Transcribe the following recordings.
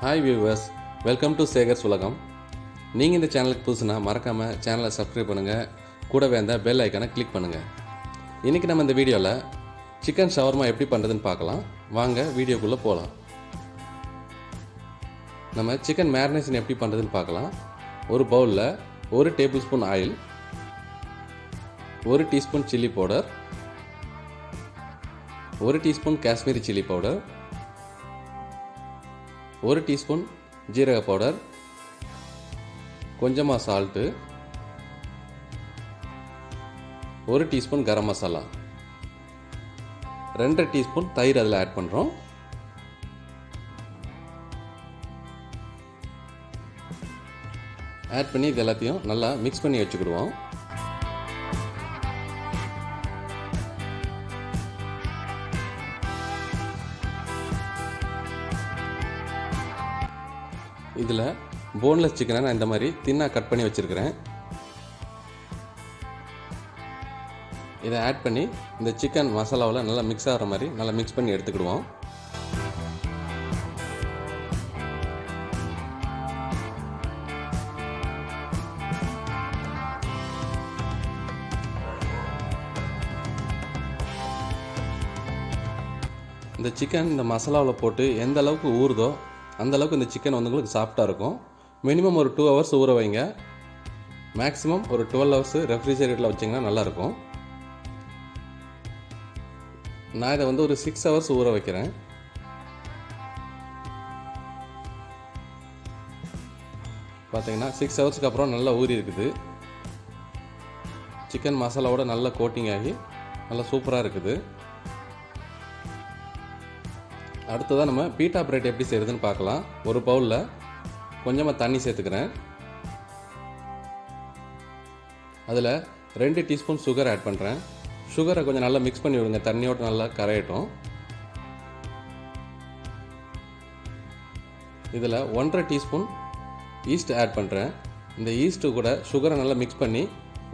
Hi viewers, welcome to sekars Ulagam. நீங்கள் இந்த சேனலுக்கு புதுசுனா மறக்காமல் சேனலை சப்ஸ்கிரைப் பண்ணுங்கள், கூடவே அந்த பெல் ஐக்கானை கிளிக் பண்ணுங்கள். இன்றைக்கி நம்ம இந்த வீடியோவில் சிக்கன் ஷவர்மா எப்படி பண்ணுறதுன்னு பார்க்கலாம். வாங்க வீடியோக்குள்ளே போகலாம். நம்ம சிக்கன் மேரினேஷன் எப்படி பண்ணுறதுன்னு பார்க்கலாம். ஒரு பவுலில் 1 table spoon oil, 1 teaspoon chilli powder, 1 teaspoon Kashmiri chilli powder, 1 teaspoon ஜீரக பவுடர், கொஞ்சமாக salt, 1 teaspoon garam masala, 2 teaspoon தயிர் அதில் ஆட் பண்ணுறோம். ஆட் பண்ணி இது எல்லாத்தையும் நல்லா மிக்ஸ் பண்ணி வச்சுக்கிடுவோம். இதில் போன்லெஸ் சிக்கனை நான் இந்த மாதிரி தின்னாக கட் பண்ணி வச்சுருக்கிறேன். இதை ஆட் பண்ணி இந்த சிக்கன் மசாலாவில் நல்லா மிக்ஸ் ஆகிற மாதிரி நல்லா மிக்ஸ் பண்ணி எடுத்துக்கிடுவோம். இந்த சிக்கன் இந்த மசாலாவில் போட்டு எந்த அளவுக்கு ஊறுதோ அந்த அளவுக்கு இந்த சிக்கன் வந்து உங்களுக்கு சாஃப்டாக இருக்கும். மினிமம் ஒரு 2 ஹவர்ஸ் ஊற வைங்க. மேக்ஸிமம் ஒரு 12 ஹவர்ஸ் ரெஃப்ரிஜரேட்டரில் வச்சிங்கன்னா நல்லாயிருக்கும். நான் இதை வந்து ஒரு 6 ஹவர்ஸ் ஊற வைக்கிறேன். பார்த்தீங்கன்னா 6 ஹவர்ஸ்க்கு அப்புறம் நல்லா ஊறி இருக்குது. சிக்கன் மசாலாவோட நல்லா கோட்டிங் ஆகி நல்லா சூப்பராக இருக்குது. அடுத்ததாக நம்ம பீட்டா பிரெட் எப்படி செய்கிறதுன்னு பார்க்கலாம். ஒரு பவுலில் கொஞ்சமாக தண்ணி சேர்த்துக்கிறேன். அதில் 2 டீஸ்பூன் சுகர் ஆட் பண்ணுறேன். சுகரை கொஞ்சம் நல்லா மிக்ஸ் பண்ணி விடுங்க, தண்ணியோடு நல்லா கரையட்டும். இதில் 1.5 டீஸ்பூன் ஈஸ்ட் ஆட் பண்ணுறேன். இந்த ஈஸ்ட்டு கூட சுகரை நல்லா மிக்ஸ் பண்ணி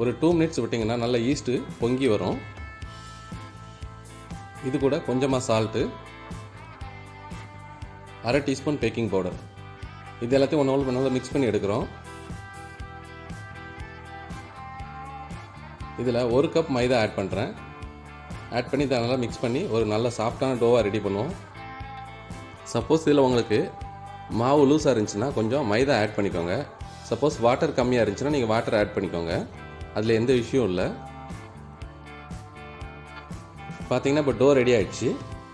ஒரு 2 மினிட்ஸ் விட்டிங்கன்னா நல்லா ஈஸ்ட்டு பொங்கி வரும். இது கூட கொஞ்சமாக சால்ட்டு, 1/2 டீஸ்பூன் பேக்கிங் பவுடர், இது எல்லாத்தையும் ஒன்று நல்லா மிக்ஸ் பண்ணி எடுக்கிறோம். இதில் 1 கப் மைதா ஆட் பண்ணுறேன். ஆட் பண்ணி இதை நல்லா மிக்ஸ் பண்ணி ஒரு நல்ல சாஃப்டான டோவாக ரெடி பண்ணுவோம். சப்போஸ் இதில் உங்களுக்கு மாவு லூஸாக இருந்துச்சுன்னா கொஞ்சம் மைதா ஆட் பண்ணிக்கோங்க. சப்போஸ் வாட்டர் கம்மியாக இருந்துச்சுன்னா நீங்கள் வாட்டர் ஆட் பண்ணிக்கோங்க. அதில் எந்த இஷ்யூவும் இல்லை. பார்த்தீங்கன்னா இப்போ டோ ரெடி ஆகிடுச்சு.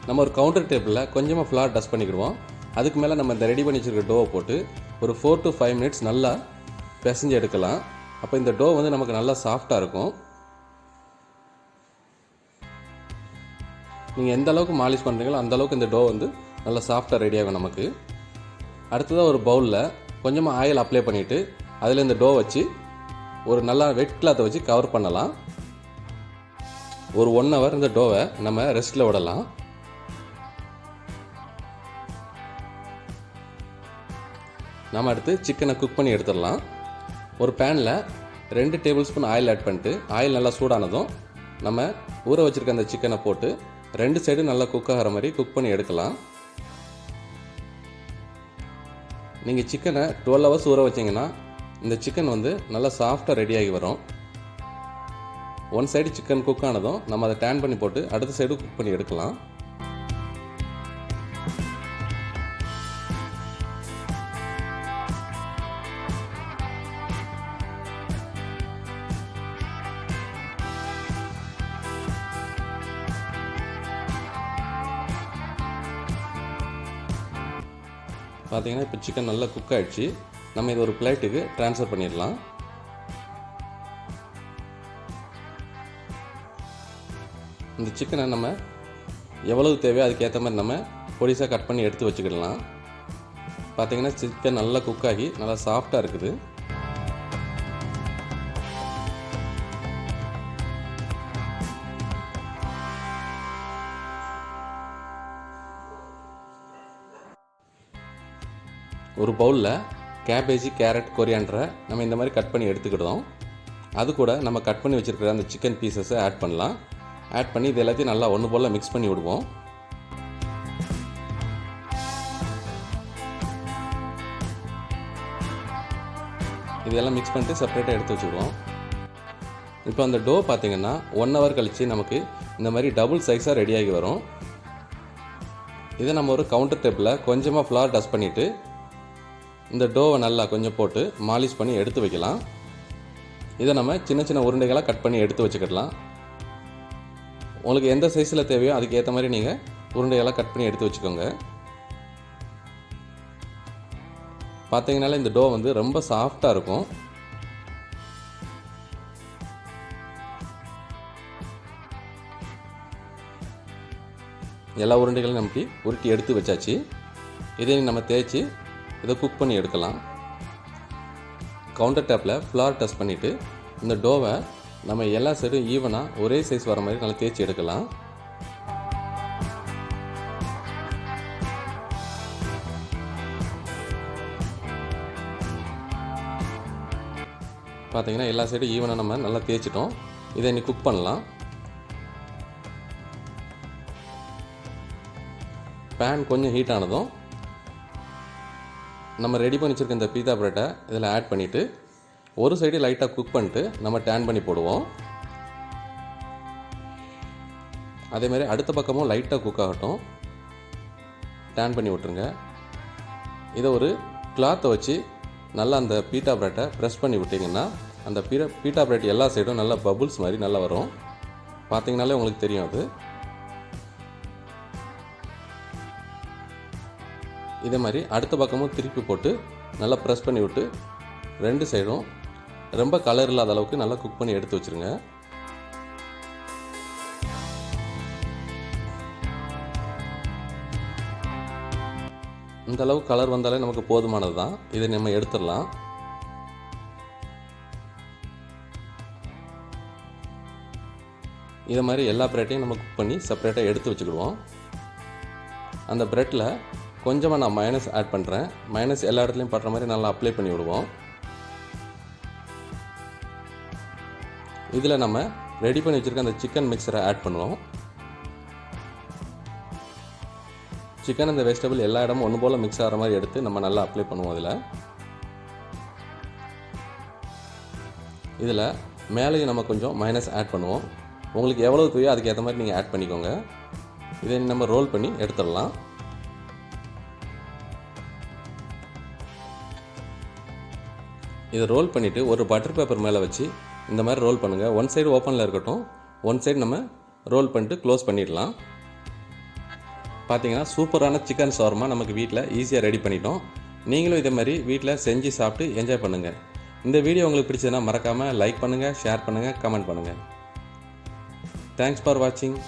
நம்ம ஒரு கவுண்டர் டேபிளில் கொஞ்சமாக ஃப்ளார் டஸ்ட் பண்ணிக்கிடுவோம். அதுக்கு மேலே நம்ம இந்த ரெடி பண்ணி வச்சுருக்க டோவை போட்டு ஒரு 4 to 5 மினிட்ஸ் நல்லா பிசைஞ்சு எடுக்கலாம். அப்போ இந்த டோ வந்து நமக்கு நல்லா சாஃப்டாக இருக்கும். நீங்கள் எந்த அளவுக்கு மாலிஷ் பண்ணுறீங்களோ அந்த அளவுக்கு இந்த டோ வந்து நல்லா சாஃப்டாக ரெடி ஆகும் நமக்கு. அடுத்ததாக ஒரு பவுலில் கொஞ்சமாக ஆயில் அப்ளை பண்ணிவிட்டு அதில் இந்த டோ வச்சு ஒரு நல்லா வெட் கிளாத்தை வச்சு கவர் பண்ணலாம். ஒரு 1 ஹவர் இந்த டோவை நம்ம ரெஸ்ட்டில் விடலாம். நம்ம அடுத்து சிக்கனை குக் பண்ணி எடுத்துடலாம். ஒரு பேனில் 2 டேபிள் ஸ்பூன் ஆயில் ஆட் பண்ணிட்டு ஆயில் நல்லா சூடானதும் நம்ம ஊற வச்சுருக்க அந்த சிக்கனை போட்டு 2 சைடும் நல்லா குக் ஆகிற மாதிரி குக் பண்ணி எடுக்கலாம். நீங்கள் சிக்கனை 12 ஹவர்ஸ் ஊற வச்சிங்கன்னா இந்த சிக்கன் வந்து நல்லா சாஃப்டாக ரெடியாகி வரும். 1 சைடு சிக்கன் குக் ஆனதும் நம்ம அதை டேன் பண்ணி போட்டு அடுத்த சைடு குக் பண்ணி எடுக்கலாம். பார்த்தீங்கன்னா இப்போ சிக்கன் நல்லா குக் ஆகிடுச்சு. நம்ம இது ஒரு பிளேட்டுக்கு ட்ரான்ஸ்ஃபர் பண்ணிடலாம். இந்த சிக்கனை நம்ம எவ்வளவு தேவையோ அதுக்கேற்ற மாதிரி நம்ம பொடிசாக கட் பண்ணி எடுத்து வச்சுக்கிடலாம். பார்த்தீங்கன்னா சிக்கன் நல்லா குக் ஆகி நல்லா சாஃப்டாக இருக்குது. ஒரு பவுலில் cabbage, கேரட், coriander நம்ம இந்த மாதிரி கட் பண்ணி எடுத்துக்கிட்டோம். அது கூட நம்ம கட் பண்ணி வச்சுருக்கிற அந்த சிக்கன் பீசஸை ஆட் பண்ணலாம். ஆட் பண்ணி இது எல்லாத்தையும் நல்லா ஒன்று போல் மிக்ஸ் பண்ணி விடுவோம். இதெல்லாம் மிக்ஸ் பண்ணிட்டு செப்பரேட்டாக எடுத்து வச்சுக்குவோம். இப்போ அந்த டோ பார்த்திங்கன்னா 1 hour கழித்து நமக்கு இந்த மாதிரி டபுள் சைஸாக ரெடியாகி வரும். இதை நம்ம ஒரு கவுண்டர் டேப்பில் கொஞ்சமாக ஃப்ளார் டஸ்ட் பண்ணிவிட்டு இந்த டோவை நல்லா கொஞ்சம் போட்டு மாலிஷ் பண்ணி எடுத்து வைக்கலாம். இதை நம்ம சின்ன சின்ன உருண்டைகளாக கட் பண்ணி எடுத்து வச்சுக்கிடலாம். உங்களுக்கு எந்த சைஸில் தேவையோ அதுக்கு ஏற்ற மாதிரி நீங்கள் உருண்டைகளாக கட் பண்ணி எடுத்து வச்சுக்கோங்க. பார்த்தீங்கனால இந்த டோ வந்து ரொம்ப சாஃப்டாக இருக்கும். எல்லா உருண்டைகளும் நமக்கு உருட்டி எடுத்து வச்சாச்சு. இதை நம்ம தேய்ச்சி இதை குக் பண்ணி எடுக்கலாம். கவுண்டர் டாப்பில் ஃப்ளார் டஸ்ட் பண்ணிவிட்டு இந்த டோவை நம்ம எல்லா சைடும் ஈவனாக ஒரே சைஸ் வர மாதிரி நல்லா தேய்ச்சி எடுக்கலாம். பார்த்தீங்கன்னா எல்லா சைடும் ஈவனாக நம்ம நல்லா தேய்ச்சிட்டோம். இதை இன்னைக்கு குக் பண்ணலாம். பேன் கொஞ்சம் ஹீட் ஆனதும் நம்ம ரெடி பண்ணி வச்சுருக்க இந்த பீஸா பிரெட்டை இதில் ஆட் பண்ணிவிட்டு ஒரு சைடு லைட்டாக குக் பண்ணிட்டு நம்ம டேன் பண்ணி போடுவோம். அதேமாதிரி அடுத்த பக்கமும் லைட்டாக குக் ஆகட்டும். டேன் பண்ணி விட்டுருங்க. இதை ஒரு கிளாத்தை வச்சு நல்லா அந்த பீட்டா பிரெட்டை ப்ரெஸ் பண்ணி விட்டிங்கன்னா அந்த பீட்டா பிரெட் எல்லா சைடும் நல்லா பபுள்ஸ் மாதிரி நல்லா வரும். பார்த்தீங்கனாலே உங்களுக்கு தெரியும் அது. இதே மாதிரி அடுத்த பக்கமும் திருப்பி போட்டு நல்லா ப்ரெஸ் பண்ணி விட்டு 2 சைடும் ரொம்ப கலர் இல்லாத அளவுக்கு நல்லா குக் பண்ணி எடுத்து வச்சுருங்க. இந்த அளவுக்கு கலர் வந்தாலே நமக்கு போதுமானது தான். இதை நம்ம எடுத்துடலாம். இதை மாதிரி எல்லா பிரெட்டையும் நம்ம குக் பண்ணி செப்பரேட்டாக எடுத்து வச்சுக்கிடுவோம். அந்த பிரெட்டில் கொஞ்சமாக நான் mayonnaise ஆட் பண்ணுறேன். mayonnaise எல்லா இடத்துலையும் படுற மாதிரி நல்லா அப்ளை பண்ணி விடுவோம். இதில் நம்ம ரெடி பண்ணி வச்சுருக்க அந்த சிக்கன் மிக்சரை ஆட் பண்ணுவோம். சிக்கன் அந்த வெஜிடபிள் எல்லா இடமும் ஒன்று போல் மிக்ஸ் ஆகிற மாதிரி எடுத்து நம்ம நல்லா அப்ளை பண்ணுவோம். இதில் மேலேயும் நம்ம கொஞ்சம் mayonnaise ஆட் பண்ணுவோம். உங்களுக்கு எவ்வளோ தேவையோ அதுக்கு ஏற்ற மாதிரி நீங்கள் ஆட் பண்ணிக்கோங்க. இதை நம்ம ரோல் பண்ணி எடுத்துடலாம். இதை ரோல் பண்ணிவிட்டு ஒரு பட்டர் பேப்பர் மேலே வச்சு இந்த மாதிரி ரோல் பண்ணுங்கள். ஒன் சைடு ஓப்பனில் இருக்கட்டும், ஒன் சைடு நம்ம ரோல் பண்ணிட்டு க்ளோஸ் பண்ணிடலாம். பார்த்தீங்கன்னா சூப்பரான சிக்கன் ஷவர்மா நமக்கு வீட்டில் ஈஸியாக ரெடி பண்ணிட்டோம். நீங்களும் இதே மாதிரி வீட்டில் செஞ்சு சாப்பிட்டு என்ஜாய் பண்ணுங்கள். இந்த வீடியோ உங்களுக்கு பிடிச்சதுன்னா மறக்காமல் லைக் பண்ணுங்கள், ஷேர் பண்ணுங்கள், கமெண்ட் பண்ணுங்கள். தேங்க்ஸ் ஃபார் வாட்சிங்.